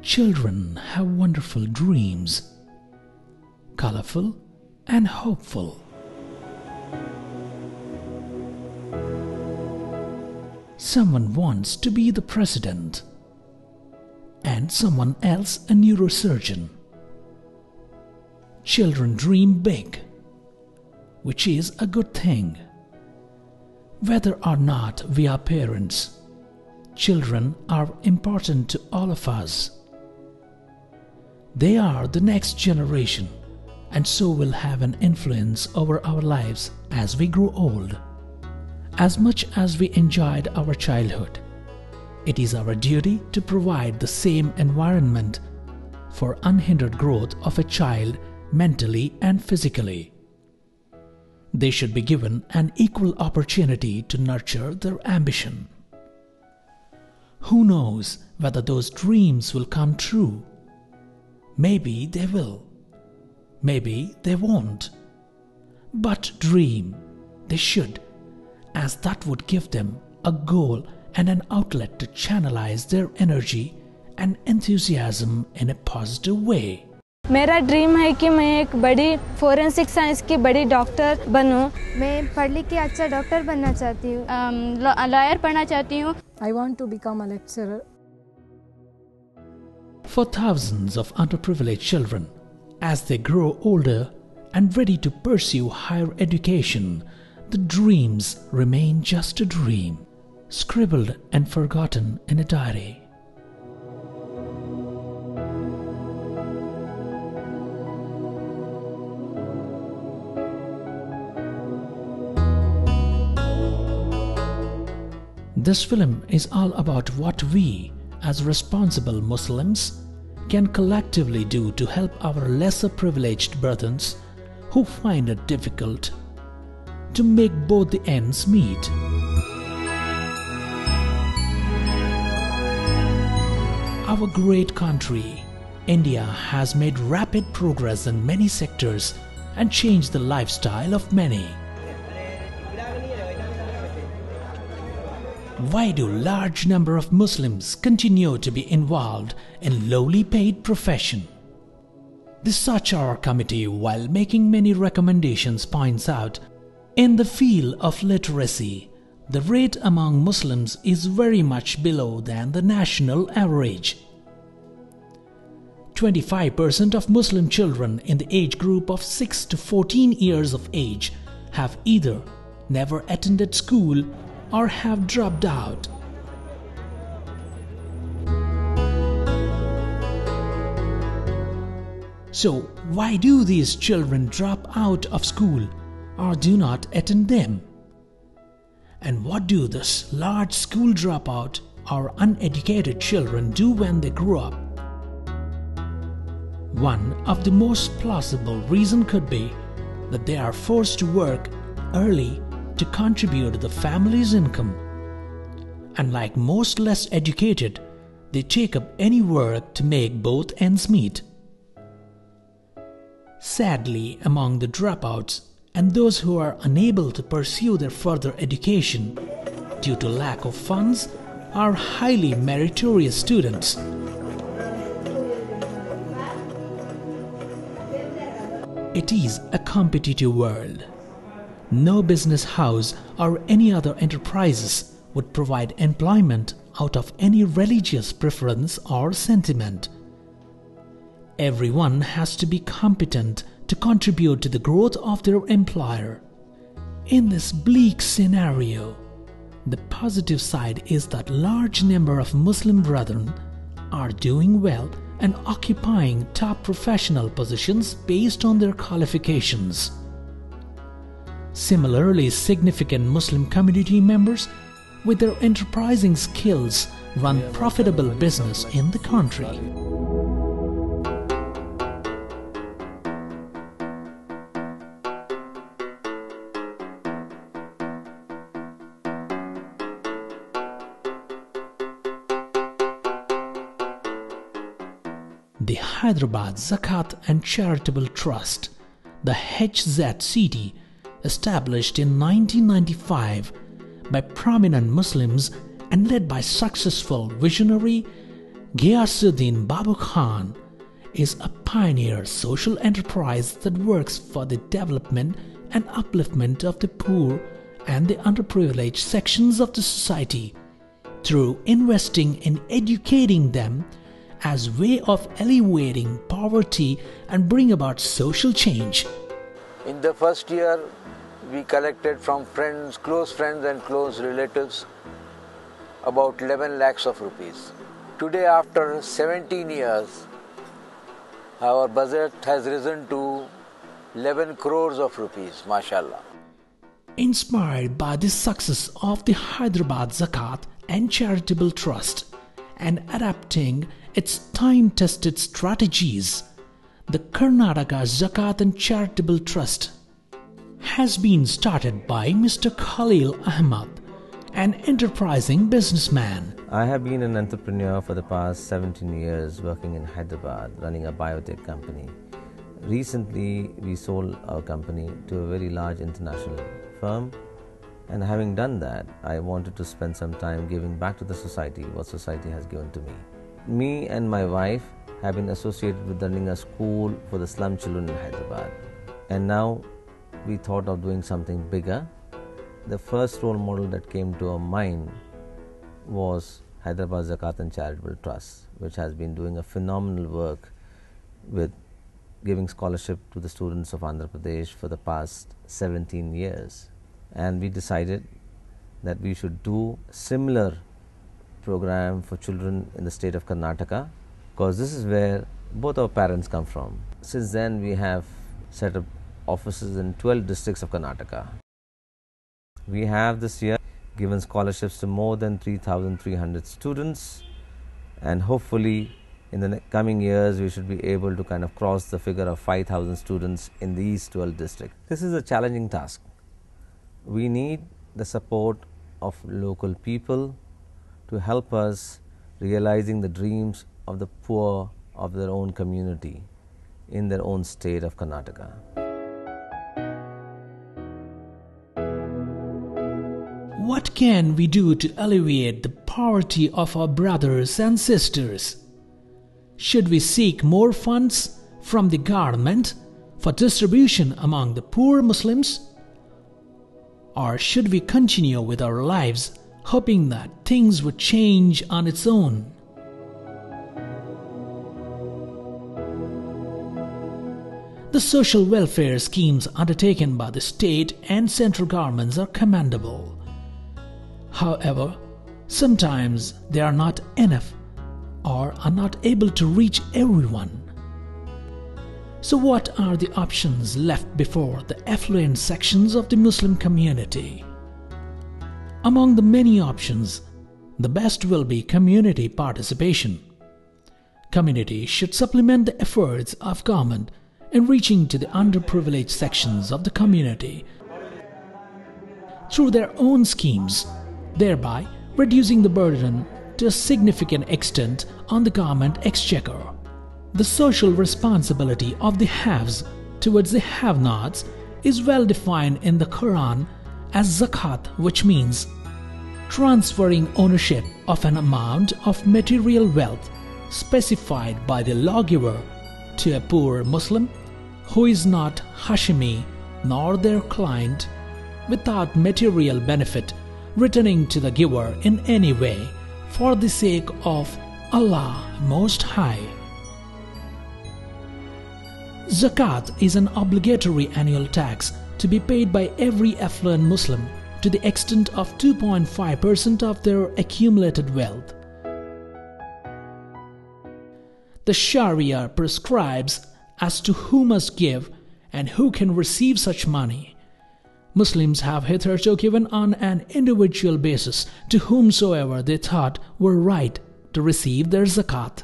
Children have wonderful dreams, colorful and hopeful. Someone wants to be the president, and someone else a neurosurgeon. Children dream big, which is a good thing. Whether or not we are parents, children are important to all of us. They are the next generation, and so will have an influence over our lives as we grow old. As much as we enjoyed our childhood, it is our duty to provide the same environment for unhindered growth of a child mentally and physically. They should be given an equal opportunity to nurture their ambition. Who knows whether those dreams will come true? Maybe they will. Maybe they won't. But dream they should, as that would give them a goal and an outlet to channelize their energy and enthusiasm in a positive way. मेरा dream है कि मैं एक बड़ी forensic science की बड़ी doctor बनूं। मैं पढ़ लिख के अच्छा डॉक्टर बनना चाहती हूँ, लॉयर पढ़ना चाहती हूँ। I want to become a lecturer. For thousands of underprivileged children, as they grow older and ready to pursue higher education, the dreams remain just a dream, scribbled and forgotten in a diary. This film is all about what we, as responsible Muslims, can collectively do to help our lesser privileged brethren who find it difficult to make both the ends meet. Our great country, India, has made rapid progress in many sectors and changed the lifestyle of many. Why do large number of Muslims continue to be involved in lowly paid profession? The Sachar Committee, while making many recommendations, points out, in the field of literacy, the rate among Muslims is very much below than the national average. 25% of Muslim children in the age group of 6 to 14 years of age have either never attended school or have dropped out. So why do these children drop out of school or do not attend them? And what do this large school dropout or uneducated children do when they grow up? One of the most plausible reasons could be that they are forced to work early to contribute to the family's income. And like most less educated, they take up any work to make both ends meet. Sadly, among the dropouts and those who are unable to pursue their further education due to lack of funds are highly meritorious students. It is a competitive world. No business house or any other enterprises would provide employment out of any religious preference or sentiment. Everyone has to be competent to contribute to the growth of their employer. In this bleak scenario, the positive side is that large number of Muslim brethren are doing well and occupying top professional positions based on their qualifications. Similarly, significant Muslim community members with their enterprising skills run profitable business in the country. The Hyderabad Zakat and Charitable Trust, the HZCT, established in 1995 by prominent Muslims and led by successful visionary Ghiyasuddin Babu Khan is a pioneer social enterprise that works for the development and upliftment of the poor and the underprivileged sections of the society through investing in educating them as way of alleviating poverty and bring about social change. In the first year, we collected from friends, close friends and close relatives about 11 lakhs of rupees. Today, after 17 years, our budget has risen to 11 crores of rupees, mashallah. Inspired by the success of the Hyderabad Zakat and Charitable Trust and adapting its time-tested strategies, the Karnataka Zakat and Charitable Trust has been started by Mr. Khalil Ahmad, an enterprising businessman. I have been an entrepreneur for the past 17 years working in Hyderabad, running a biotech company. Recently, we sold our company to a very large international firm, and having done that, I wanted to spend some time giving back to the society what society has given to me. Me and my wife have been associated with running a school for the slum children in Hyderabad, and now we thought of doing something bigger. The first role model that came to our mind was Hyderabad Zakat and Charitable Trust, which has been doing a phenomenal work with giving scholarship to the students of Andhra Pradesh for the past 17 years. And we decided that we should do a similar program for children in the state of Karnataka, because this is where both our parents come from. Since then, we have set up offices in 12 districts of Karnataka. We have this year given scholarships to more than 3,300 students, and hopefully in the coming years we should be able to kind of cross the figure of 5,000 students in these 12 districts. This is a challenging task. We need the support of local people to help us realizing the dreams of the poor of their own community in their own state of Karnataka. What can we do to alleviate the poverty of our brothers and sisters? Should we seek more funds from the government for distribution among the poor Muslims? Or should we continue with our lives hoping that things would change on its own? The social welfare schemes undertaken by the state and central governments are commendable. However, sometimes they are not enough or are not able to reach everyone. So what are the options left before the affluent sections of the Muslim community? Among the many options, the best will be community participation. Community should supplement the efforts of government in reaching to the underprivileged sections of the community through their own schemes, thereby reducing the burden to a significant extent on the government exchequer. The social responsibility of the haves towards the have-nots is well defined in the Quran as zakat, which means transferring ownership of an amount of material wealth specified by the lawgiver to a poor Muslim who is not Hashimi nor their client, without material benefit returning to the giver in any way, for the sake of Allah Most High. Zakat is an obligatory annual tax to be paid by every affluent Muslim to the extent of 2.5% of their accumulated wealth. The Sharia prescribes as to who must give and who can receive such money. Muslims have hitherto given on an individual basis to whomsoever they thought were right to receive their zakat.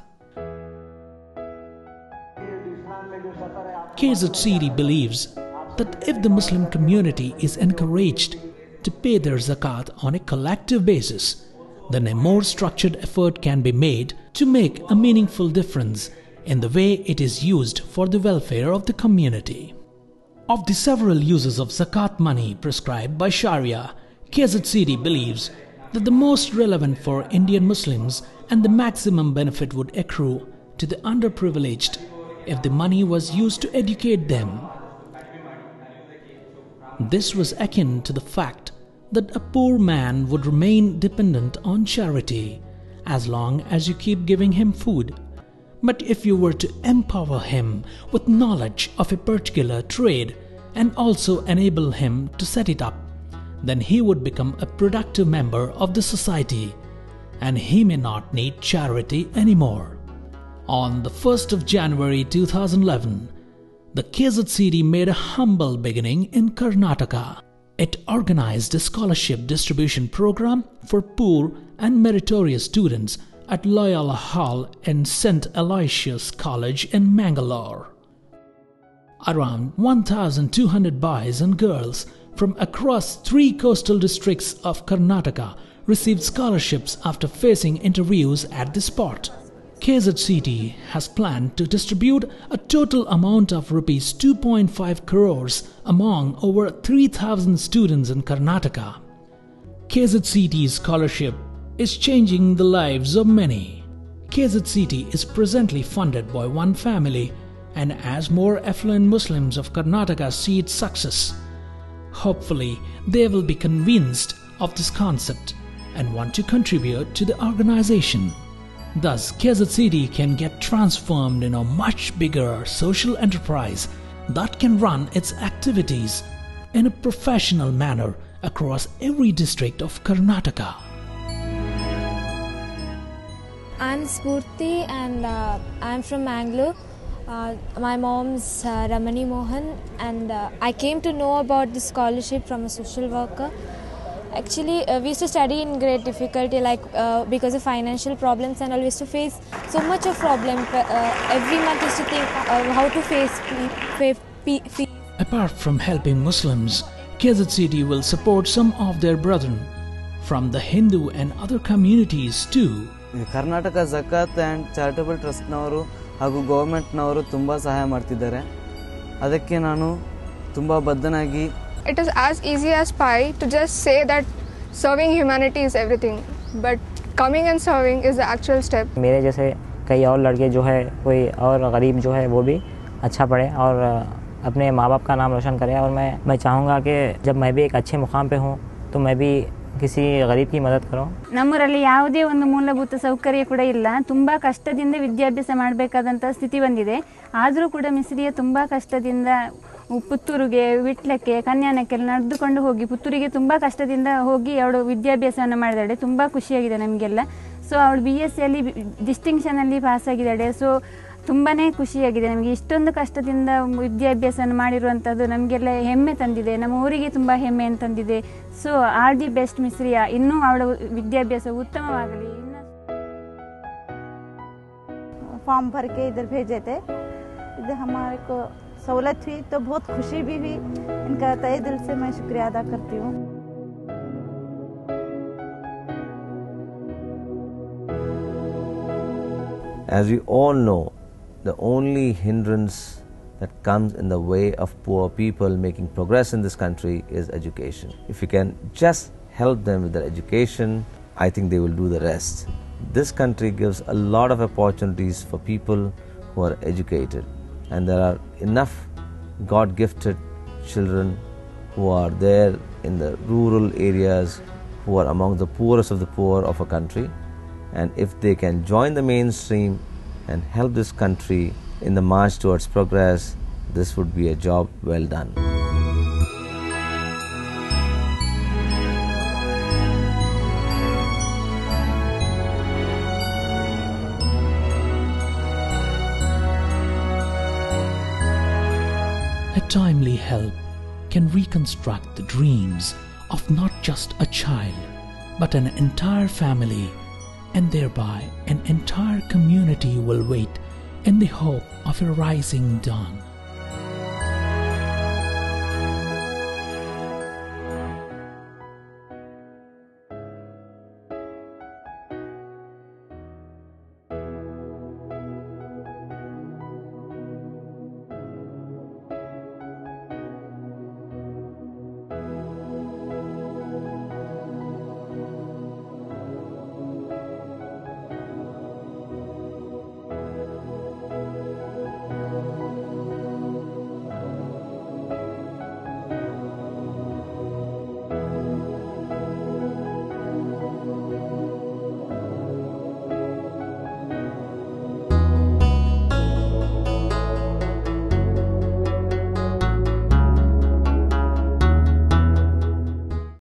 KZCD believes that if the Muslim community is encouraged to pay their zakat on a collective basis, then a more structured effort can be made to make a meaningful difference in the way it is used for the welfare of the community. Of the several uses of zakat money prescribed by Sharia, KZCD believes that the most relevant for Indian Muslims and the maximum benefit would accrue to the underprivileged if the money was used to educate them. This was akin to the fact that a poor man would remain dependent on charity as long as you keep giving him food. But if you were to empower him with knowledge of a particular trade and also enable him to set it up, then he would become a productive member of the society and he may not need charity anymore. On the 1st of January 2011, the KZCD made a humble beginning in Karnataka. It organized a scholarship distribution program for poor and meritorious students at Loyola Hall in St. Aloysius College in Mangalore. Around 1,200 boys and girls from across 3 coastal districts of Karnataka received scholarships after facing interviews at the spot. KZCD has planned to distribute a total amount of Rs 2.5 crores among over 3,000 students in Karnataka. KZCD's scholarship is changing the lives of many. KZCD is presently funded by one family, and as more affluent Muslims of Karnataka see its success, hopefully they will be convinced of this concept and want to contribute to the organization. Thus, KZCD can get transformed in a much bigger social enterprise that can run its activities in a professional manner across every district of Karnataka. I'm Spurti and I'm from Mangalore. My mom's Ramani Mohan, and I came to know about this scholarship from a social worker. Actually, we used to study in great difficulty, because of financial problems, and I used to face so much of problem. Every month I used to think how to face fees. Apart from helping Muslims, KZCD will support some of their brethren from the Hindu and other communities too. Karnataka Zakat and charitable ಟ್ರಸ್ಟ್ನವರು ಹಾಗೂ ಗೌರ್ಮೆಂಟ್ನವರು ತುಂಬ ಸಹಾಯ ಮಾಡ್ತಿದ್ದಾರೆ. ಅದಕ್ಕೆ ನಾನು ತುಂಬ ಬದ್ಧನಾಗಿ. It is as easy as pie to just say that serving humanity is everything, but coming and serving is the actual step. मेरे जैसे कई और लड़के जो है कोई और गरीब जो है वो भी अच्छा पढ़े और अपने माँ बाप का नाम रोशन करे, और मैं चाहूँगा कि जब मैं भी एक अच्छे मुकाम पे हूँ तो मैं भी ಕಿಸಿ ಗರೀಬ್ ಕಿ ಮದದ್ ಕರೋ. ನಮ್ಮೂರಲ್ಲಿ ಯಾವುದೇ ಒಂದು ಮೂಲಭೂತ ಸೌಕರ್ಯ ಕೂಡ ಇಲ್ಲ. ತುಂಬ ಕಷ್ಟದಿಂದ ವಿದ್ಯಾಭ್ಯಾಸ ಮಾಡಬೇಕಾದಂಥ ಸ್ಥಿತಿ ಬಂದಿದೆ. ಆದರೂ ಕೂಡ ಮಿಸ್ರಿಯ ತುಂಬ ಕಷ್ಟದಿಂದ ಪುತ್ತೂರಿಗೆ, ವಿಟ್ಲಕ್ಕೆ, ಕನ್ಯಾನಕ್ಕೆಲ್ಲ ನಡೆದುಕೊಂಡು ಹೋಗಿ ಪುತ್ತೂರಿಗೆ ತುಂಬ ಕಷ್ಟದಿಂದ ಹೋಗಿ ಅವಳು ವಿದ್ಯಾಭ್ಯಾಸವನ್ನು ಮಾಡಿದಾಳೆ. ತುಂಬ ಖುಷಿಯಾಗಿದೆ ನಮಗೆಲ್ಲ. ಸೊ ಅವಳು BScಯಲ್ಲಿ ಡಿಸ್ಟಿಂಕ್ಷನಲ್ಲಿ ಪಾಸಾಗಿದ್ದಾಳೆ. ಸೊ ತುಂಬಾ ಖುಷಿಯಾಗಿದೆ ನಮಗೆ. ಇಷ್ಟೊಂದು ಕಷ್ಟದಿಂದ ವಿದ್ಯಾಭ್ಯಾಸವನ್ನು ಮಾಡಿರುವಂಥದ್ದು ನಮಗೆಲ್ಲ ಹೆಮ್ಮೆ ತಂದಿದೆ, ನಮ್ಮ ಊರಿಗೆ ತುಂಬ ಹೆಮ್ಮೆಯನ್ನು ತಂದಿದೆ. ಸೊ ಆಲ್ ದಿ ಬೆಸ್ಟ್ ಮಿಸ್ರಿಯಾ, ಇನ್ನೂ ಅವಳ ವಿದ್ಯಾಭ್ಯಾಸ उत्तमवागली. फॉर्म भर के इधर भेजे थे, इधर हमारे को सहूलत हुई तो बहुत खुशी भी हुई. इनका तहे दिल से मैं शुक्रिया अदा करती हूँ. As we all know, the only hindrance that comes in the way of poor people making progress in this country is education. If you can just help them with their education, I think they will do the rest. This country gives a lot of opportunities for people who are educated, and there are enough God-gifted children who are there in the rural areas, who are among the poorest of the poor of a country. And if they can join the mainstream and help this country in the march towards progress, this would be a job well done. A timely help can reconstruct the dreams of not just a child, but an entire family, and thereby an entire community will wait in the hope of a rising dawn.